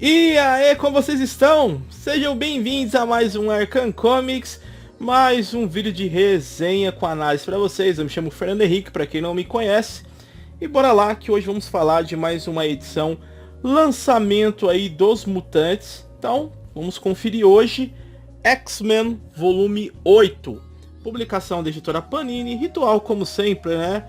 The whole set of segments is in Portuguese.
E aí, como vocês estão? Sejam bem-vindos a mais um Arcan Comics, mais um vídeo de resenha com análise para vocês. Eu me chamo Fernando Henrique, para quem não me conhece. E bora lá que hoje vamos falar de mais uma edição, lançamento aí dos Mutantes. Então, vamos conferir hoje X-Men Volume 8. Publicação da editora Panini, ritual como sempre, né?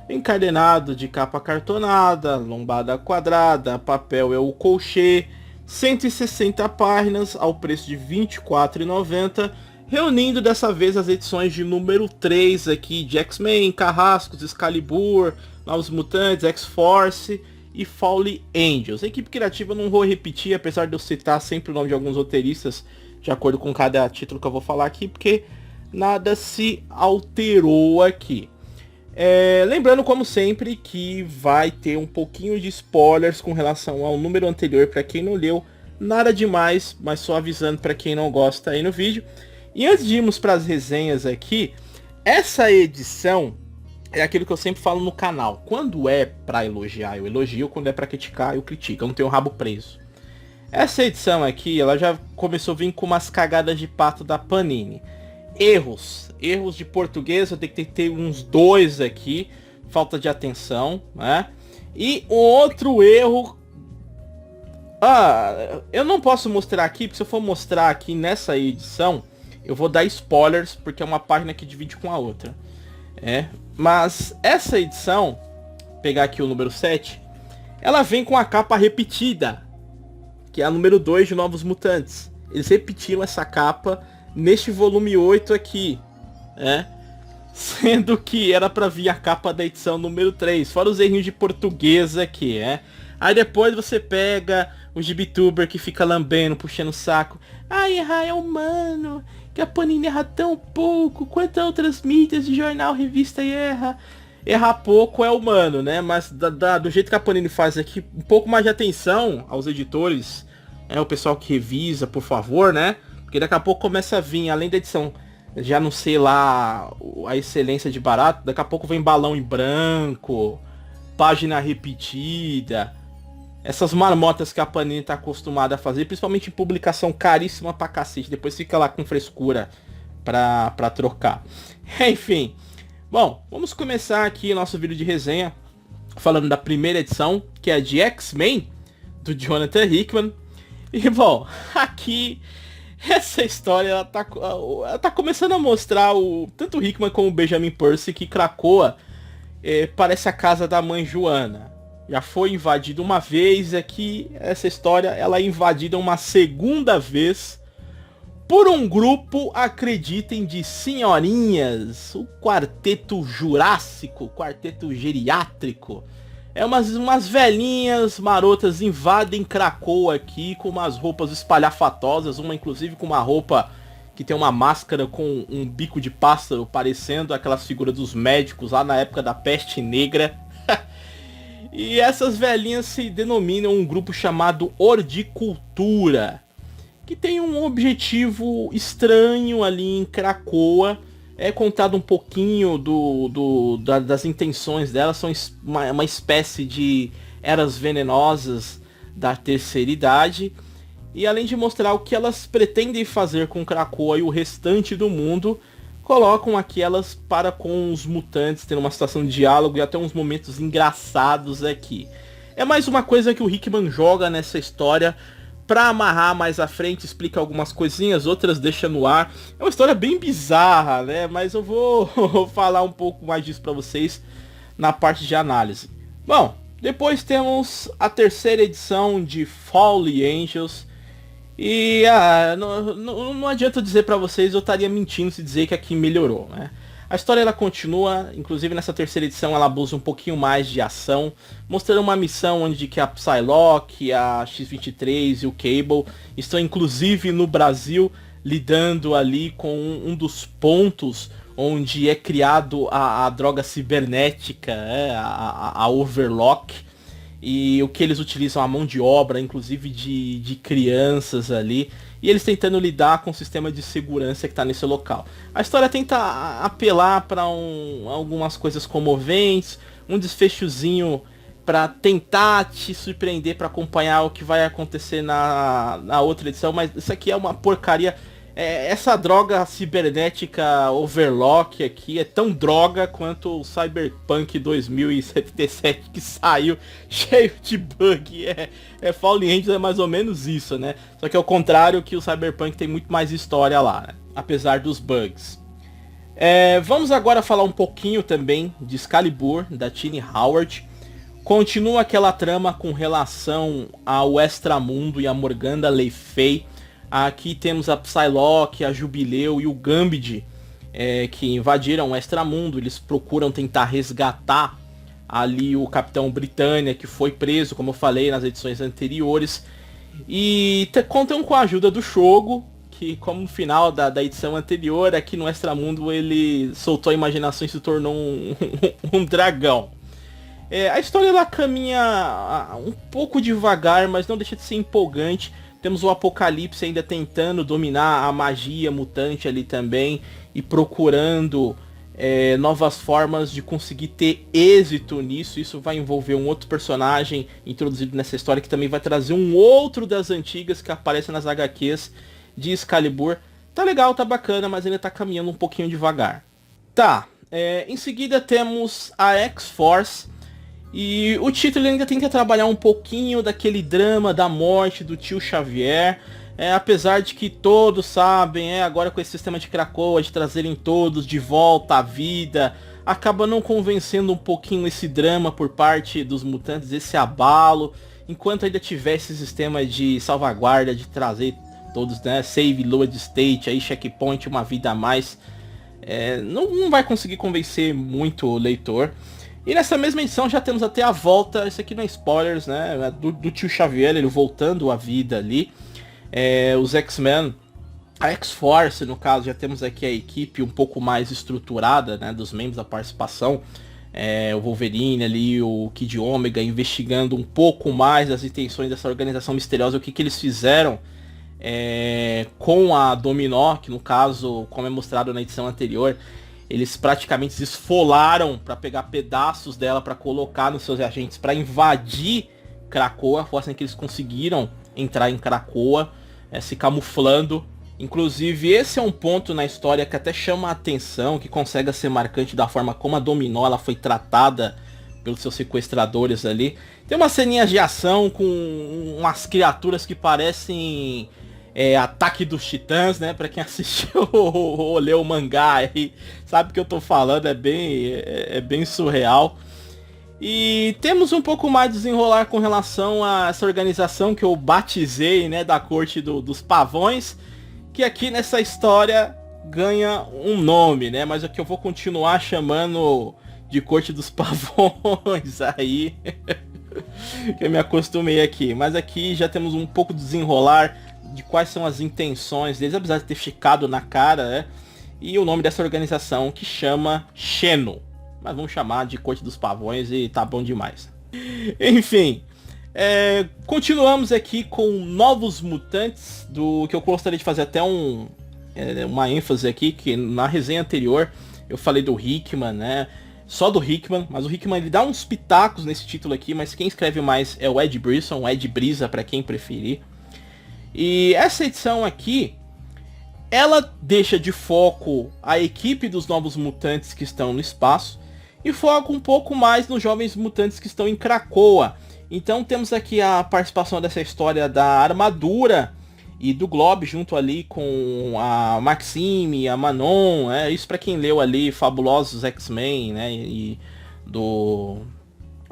Encadenado de capa cartonada, lombada quadrada, papel é o colchê, 160 páginas ao preço de R$ 24,90, reunindo dessa vez as edições de número 3 aqui de X-Men, Carrascos, Excalibur, Novos Mutantes, X-Force e Fallen Angels. A equipe criativa eu não vou repetir, apesar de eu citar sempre o nome de alguns roteiristas de acordo com cada título que eu vou falar aqui, porque nada se alterou aqui. Lembrando, como sempre, que vai ter um pouquinho de spoilers com relação ao número anterior para quem não leu. Nada demais, mas só avisando para quem não gosta aí no vídeo. E antes de irmos para as resenhas aqui, essa edição é aquilo que eu sempre falo no canal. Quando é para elogiar, eu elogio. Quando é para criticar, eu critico. Eu não tenho o rabo preso. Essa edição aqui, ela já começou a vir com umas cagadas de pato da Panini. Erros de português, eu tenho que ter uns dois aqui, falta de atenção, né? E um outro erro, eu não posso mostrar aqui, porque se eu for mostrar aqui nessa edição, eu vou dar spoilers, porque é uma página que divide com a outra. Mas essa edição, pegar aqui o número 7, ela vem com a capa repetida, que é a número 2 de Novos Mutantes. Eles repetiram essa capa neste volume 8 aqui, sendo que era pra vir a capa da edição número 3, fora os errinhos de português aqui, Aí depois você pega o Gibituber que fica lambendo, puxando o saco. Errar é humano, que a Panini erra tão pouco, quantas outras mídias de jornal, revista erra. Errar pouco é humano, né? Mas do jeito que a Panini faz aqui, um pouco mais de atenção aos editores, o pessoal que revisa, por favor, né? Porque daqui a pouco começa a vir, além da edição, já não sei lá, a excelência de barato, daqui a pouco vem balão em branco, página repetida, essas marmotas que a Panini tá acostumada a fazer, principalmente em publicação caríssima pra cacete, depois fica lá com frescura pra trocar. Enfim, bom, vamos começar aqui nosso vídeo de resenha, falando da primeira edição, que é a de X-Men, do Jonathan Hickman. E bom, aqui essa história ela tá começando a mostrar tanto o Hickman como o Benjamin Percy que Krakoa parece a casa da mãe Joana. Já foi invadida uma vez, aqui essa história ela é invadida uma segunda vez por um grupo, acreditem, de senhorinhas, o quarteto jurássico, quarteto geriátrico. Umas velhinhas marotas invadem Krakoa aqui com umas roupas espalhafatosas, uma inclusive com uma roupa que tem uma máscara com um bico de pássaro, parecendo aquelas figuras dos médicos lá na época da peste negra. E essas velhinhas se denominam um grupo chamado Hordicultura, que tem um objetivo estranho ali em Krakoa. É contado um pouquinho das intenções delas, são uma espécie de eras venenosas da terceira idade. E além de mostrar o que elas pretendem fazer com Krakoa e o restante do mundo, colocam aqui elas para com os mutantes, tendo uma situação de diálogo e até uns momentos engraçados aqui. É mais uma coisa que o Hickman joga nessa história, pra amarrar mais à frente, explica algumas coisinhas, outras deixa no ar. É uma história bem bizarra, né? Mas eu vou falar um pouco mais disso pra vocês na parte de análise. Bom, depois temos a terceira edição de Fallen Angels. E não adianta eu dizer pra vocês, eu estaria mentindo se dizer que aqui melhorou, né? A história ela continua, inclusive nessa terceira edição ela abusa um pouquinho mais de ação, mostrando uma missão onde que a Psylocke, a X-23 e o Cable estão inclusive no Brasil lidando ali com um dos pontos onde é criado a droga cibernética, a Overlock, e o que eles utilizam a mão de obra, inclusive de crianças ali, e eles tentando lidar com o sistema de segurança que está nesse local. A história tenta apelar para algumas coisas comoventes, um desfechozinho pra tentar te surpreender, pra acompanhar o que vai acontecer na outra edição, mas isso aqui é uma porcaria. Essa droga cibernética Overlock aqui é tão droga quanto o Cyberpunk 2077 que saiu cheio de bug. Fallen Angels é mais ou menos isso, né? Só que ao contrário, que o Cyberpunk tem muito mais história lá, né? Apesar dos bugs. Vamos agora falar um pouquinho também de Excalibur, da Tini Howard. Continua aquela trama com relação ao Extramundo e a Morgana Le Fay. Aqui temos a Psylocke, a Jubileu e o Gambit, que invadiram o Extramundo. Eles procuram tentar resgatar ali o Capitão Britânia, que foi preso, como eu falei nas edições anteriores. E contam com a ajuda do Shogo, que como no final da edição anterior, aqui no Extramundo ele soltou a imaginação e se tornou um dragão. A história ela caminha um pouco devagar, mas não deixa de ser empolgante. Temos o Apocalipse ainda tentando dominar a magia mutante ali também e procurando novas formas de conseguir ter êxito nisso. Isso vai envolver um outro personagem introduzido nessa história que também vai trazer um outro das antigas que aparece nas HQs de Excalibur. Tá legal, tá bacana, mas ainda tá caminhando um pouquinho devagar. Tá, em seguida temos a X-Force. E o título ainda tem que trabalhar um pouquinho daquele drama da morte do tio Xavier. Apesar de que todos sabem, agora com esse sistema de Krakoa, de trazerem todos de volta à vida, acaba não convencendo um pouquinho esse drama por parte dos mutantes, esse abalo. Enquanto ainda tiver esse sistema de salvaguarda, de trazer todos, né, save load state, aí checkpoint, uma vida a mais, não vai conseguir convencer muito o leitor. E nessa mesma edição já temos até a volta, isso aqui não é spoilers, né, do tio Xavier, ele voltando à vida ali. Os X-Men, a X-Force no caso, já temos aqui a equipe um pouco mais estruturada, né, dos membros da participação. O Wolverine ali, o Kid Omega, investigando um pouco mais as intenções dessa organização misteriosa, o que eles fizeram com a Dominó, que no caso, como é mostrado na edição anterior, eles praticamente se esfolaram para pegar pedaços dela para colocar nos seus agentes para invadir Krakoa. Foi assim que eles conseguiram entrar em Krakoa, se camuflando. Inclusive esse é um ponto na história que até chama a atenção, que consegue ser marcante da forma como a Dominó ela foi tratada pelos seus sequestradores ali. Tem umas ceninhas de ação com umas criaturas que parecem Ataque dos Titãs, né? Pra quem assistiu ou leu o mangá aí, sabe o que eu tô falando, é bem surreal. E temos um pouco mais de desenrolar com relação a essa organização que eu batizei, né, da Corte dos Pavões, que aqui nessa história ganha um nome, né? Mas é que eu vou continuar chamando de Corte dos Pavões aí, que eu me acostumei aqui. Mas aqui já temos um pouco de desenrolar de quais são as intenções deles, apesar de ter ficado na cara, né? E o nome dessa organização que chama Xeno. Mas vamos chamar de Corte dos Pavões e tá bom demais. Enfim, continuamos aqui com Novos Mutantes, do que eu gostaria de fazer até uma ênfase aqui, que na resenha anterior eu falei do Hickman, né? Só do Hickman, mas o Hickman ele dá uns pitacos nesse título aqui, mas quem escreve mais é o Ed Brisson, o Ed Brisa para quem preferir. E essa edição aqui, ela deixa de foco a equipe dos Novos Mutantes que estão no espaço e foca um pouco mais nos Jovens Mutantes que estão em Krakoa. Então temos aqui a participação dessa história da Armadura e do Glob junto ali com a Maxime, a Manon, isso para quem leu ali Fabulosos X-Men, né, e do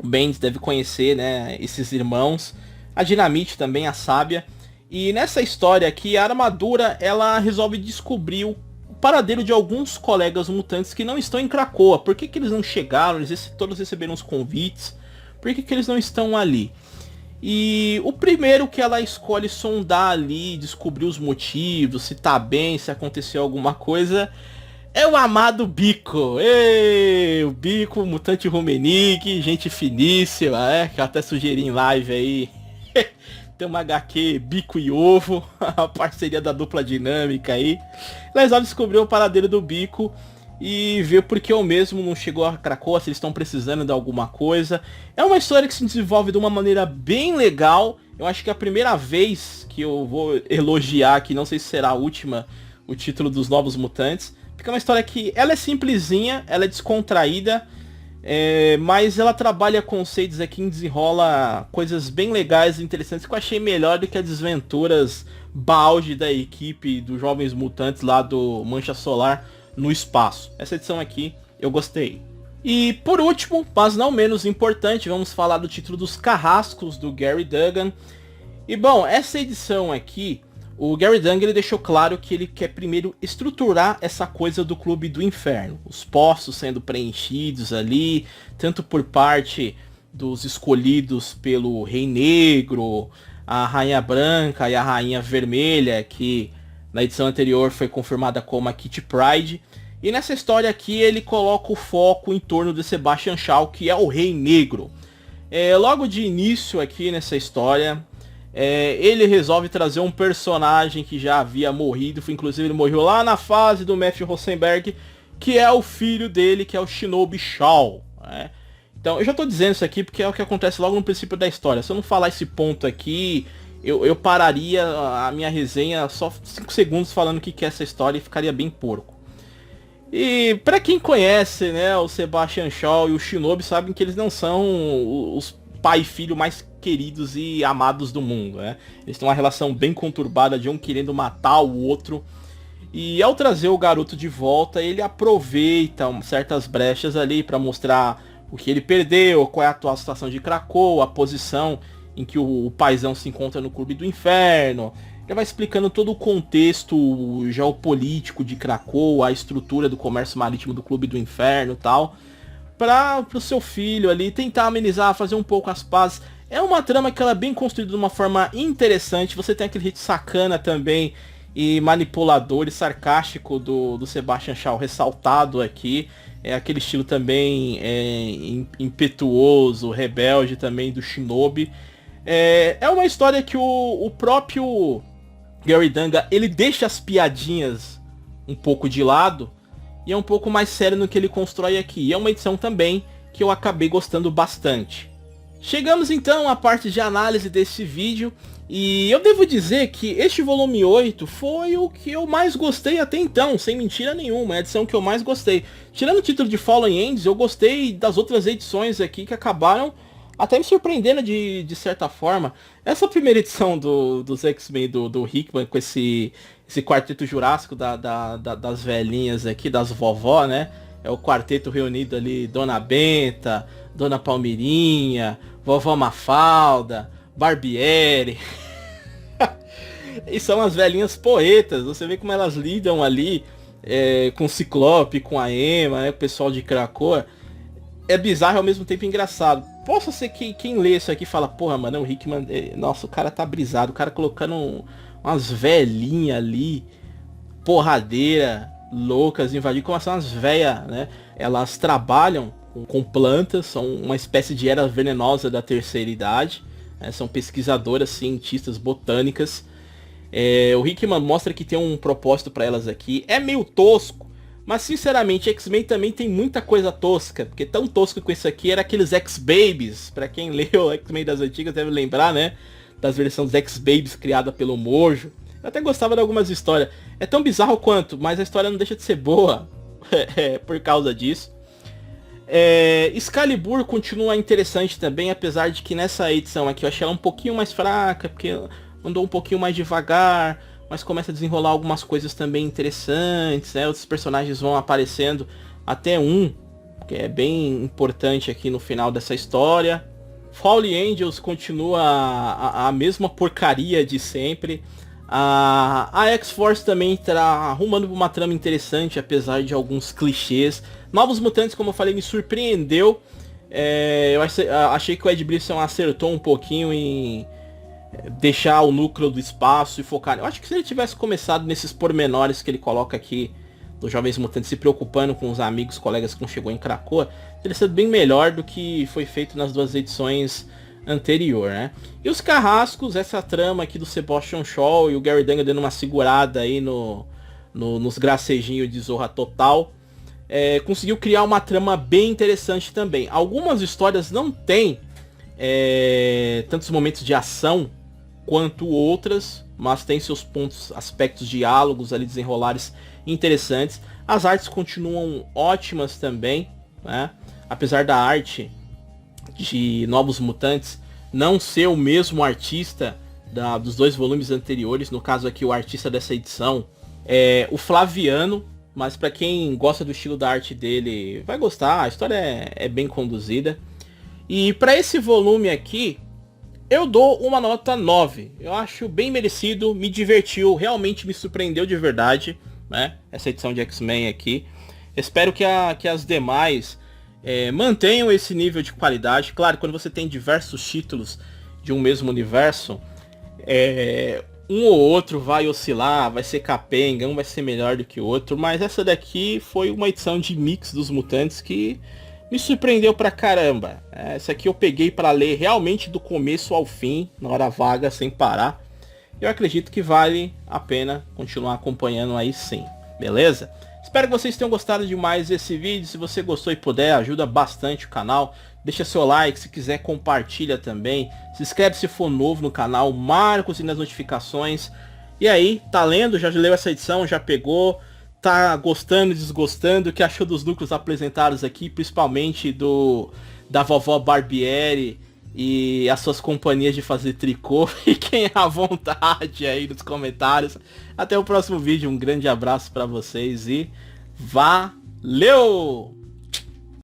Bendis deve conhecer, né, esses irmãos, a Dinamite também, a Sábia. E nessa história aqui, a Armadura, ela resolve descobrir o paradeiro de alguns colegas mutantes que não estão em Krakoa. Por que eles não chegaram? Todos receberam os convites. Por que eles não estão ali? E o primeiro que ela escolhe sondar ali, descobrir os motivos, se tá bem, se aconteceu alguma coisa, é o amado Bico. Ei, o Bico, mutante Rumenique, gente finíssima, que eu até sugeri em live aí. Tem uma HQ Bico e Ovo, a parceria da dupla dinâmica aí. Eles vão descobrir o paradeiro do Bico. e ver porque o mesmo não chegou a Krakoa, se eles estão precisando de alguma coisa. É uma história que se desenvolve de uma maneira bem legal. Eu acho que é a primeira vez que eu vou elogiar aqui, não sei se será a última, o título dos Novos Mutantes. Porque é uma história que ela é simplesinha, ela é descontraída, mas ela trabalha conceitos aqui, desenrola coisas bem legais e interessantes que eu achei melhor do que as desventuras balde da equipe dos Jovens Mutantes lá do Mancha Solar no espaço. Essa edição aqui eu gostei. E por último, mas não menos importante, vamos falar do título dos Carrascos do Gary Duggan. E bom, essa edição aqui, o Gary Duggan ele deixou claro que ele quer primeiro estruturar essa coisa do Clube do Inferno. Os postos sendo preenchidos ali, tanto por parte dos escolhidos pelo Rei Negro, a Rainha Branca e a Rainha Vermelha, que na edição anterior foi confirmada como a Kitty Pryde. E nessa história aqui ele coloca o foco em torno de Sebastian Shaw, que é o Rei Negro. Logo de início aqui nessa história, ele resolve trazer um personagem que já havia morrido, inclusive ele morreu lá na fase do Matthew Rosenberg, que é o filho dele, que é o Shinobi Shaw. Então eu já tô dizendo isso aqui porque é o que acontece logo no princípio da história. Se eu não falar esse ponto aqui, eu pararia a minha resenha só 5 segundos falando o que é essa história e ficaria bem porco. E pra quem conhece, né, o Sebastian Shaw e o Shinobi, sabem que eles não são os pai e filho mais queridos e amados do mundo, né? Eles têm uma relação bem conturbada de um querendo matar o outro. E ao trazer o garoto de volta, ele aproveita certas brechas ali para mostrar o que ele perdeu, qual é a atual situação de Krakoa, a posição em que o paizão se encontra no Clube do Inferno. Ele vai explicando todo o contexto geopolítico de Krakoa, a estrutura do comércio marítimo do Clube do Inferno e tal, para o seu filho ali tentar amenizar, fazer um pouco as pazes. É uma trama que ela é bem construída de uma forma interessante. Você tem aquele hit sacana também e manipulador e sarcástico do Sebastian Shaw ressaltado aqui. É aquele estilo também impetuoso, rebelde também do Shinobi. É uma história que o próprio Gary Duggan, ele deixa as piadinhas um pouco de lado e é um pouco mais sério no que ele constrói aqui. E é uma edição também que eu acabei gostando bastante. Chegamos então à parte de análise desse vídeo. E eu devo dizer que este volume 8 foi o que eu mais gostei até então, sem mentira nenhuma, é a edição que eu mais gostei. Tirando o título de Fallen Ends, eu gostei das outras edições aqui que acabaram até me surpreendendo de certa forma. Essa primeira edição dos X-Men do Hickman, com esse quarteto jurássico das velhinhas aqui, das vovó, né? É o quarteto reunido ali, Dona Benta, Dona Palmirinha, Vovó Mafalda, Barbieri. E são as velhinhas poetas. Você vê como elas lidam ali com o Ciclope, com a Emma, né, o pessoal de Krakoa. É bizarro e ao mesmo tempo engraçado. Posso ser que quem lê isso aqui fala, porra, mano, o Hickman, nossa, o cara tá brisado. O cara colocando umas velhinhas ali, porradeira, loucas, invadir. Como são as velhas, né? Elas trabalham com plantas, são uma espécie de era venenosa da terceira idade. São pesquisadoras, cientistas, botânicas. O Hickman mostra que tem um propósito para elas aqui. É meio tosco, mas sinceramente X-Men também tem muita coisa tosca. Porque tão tosco com isso aqui era aqueles X-Babies. Para quem leu X-Men das antigas deve lembrar, né? Das versões X-Babies criada pelo Mojo. Eu até gostava de algumas histórias. É tão bizarro quanto, mas a história não deixa de ser boa por causa disso. Excalibur continua interessante também, apesar de que nessa edição aqui eu achei ela um pouquinho mais fraca, porque andou um pouquinho mais devagar, mas começa a desenrolar algumas coisas também interessantes, né? Outros personagens vão aparecendo, até um, que é bem importante aqui no final dessa história. Fallen Angels continua a mesma porcaria de sempre. A X-Force também está arrumando uma trama interessante, apesar de alguns clichês. Novos Mutantes, como eu falei, me surpreendeu. Eu achei que o Ed Brisson acertou um pouquinho em deixar o núcleo do espaço e focar. Eu acho que se ele tivesse começado nesses pormenores que ele coloca aqui dos Jovens Mutantes, se preocupando com os amigos, colegas que não chegou em Krakoa, teria sido bem melhor do que foi feito nas duas edições anterior, né? E os Carrascos, essa trama aqui do Sebastian Shaw e o Gary Duggan dando uma segurada aí nos gracejinhos de Zorra Total. conseguiu criar uma trama bem interessante também. Algumas histórias não têm tantos momentos de ação quanto outras, mas tem seus pontos, aspectos, diálogos ali, desenrolares interessantes. As artes continuam ótimas também, né? Apesar da arte de Novos Mutantes não ser o mesmo artista dos 2 volumes anteriores, no caso aqui o artista dessa edição é o Flaviano, mas para quem gosta do estilo da arte dele vai gostar, a história é bem conduzida. E para esse volume aqui, eu dou uma nota 9. Eu acho bem merecido, me divertiu, realmente me surpreendeu de verdade, né? Essa edição de X-Men aqui. Espero que as demais mantenham esse nível de qualidade. Claro, quando você tem diversos títulos de um mesmo universo, um ou outro vai oscilar, vai ser capenga, um vai ser melhor do que o outro, mas essa daqui foi uma edição de mix dos mutantes que me surpreendeu pra caramba. Essa aqui eu peguei pra ler realmente do começo ao fim, na hora vaga, sem parar. Eu acredito que vale a pena continuar acompanhando aí sim, beleza? Espero que vocês tenham gostado demais desse vídeo. Se você gostou e puder, ajuda bastante o canal. Deixa seu like, se quiser compartilha também. Se inscreve se for novo no canal, marca o sininho das notificações. E aí, tá lendo? Já leu essa edição? Já pegou? Tá gostando, desgostando? O que achou dos núcleos apresentados aqui? Principalmente da vovó Barbieri e as suas companhias de fazer tricô. Fiquem à vontade aí nos comentários. Até o próximo vídeo. Um grande abraço pra vocês e valeu!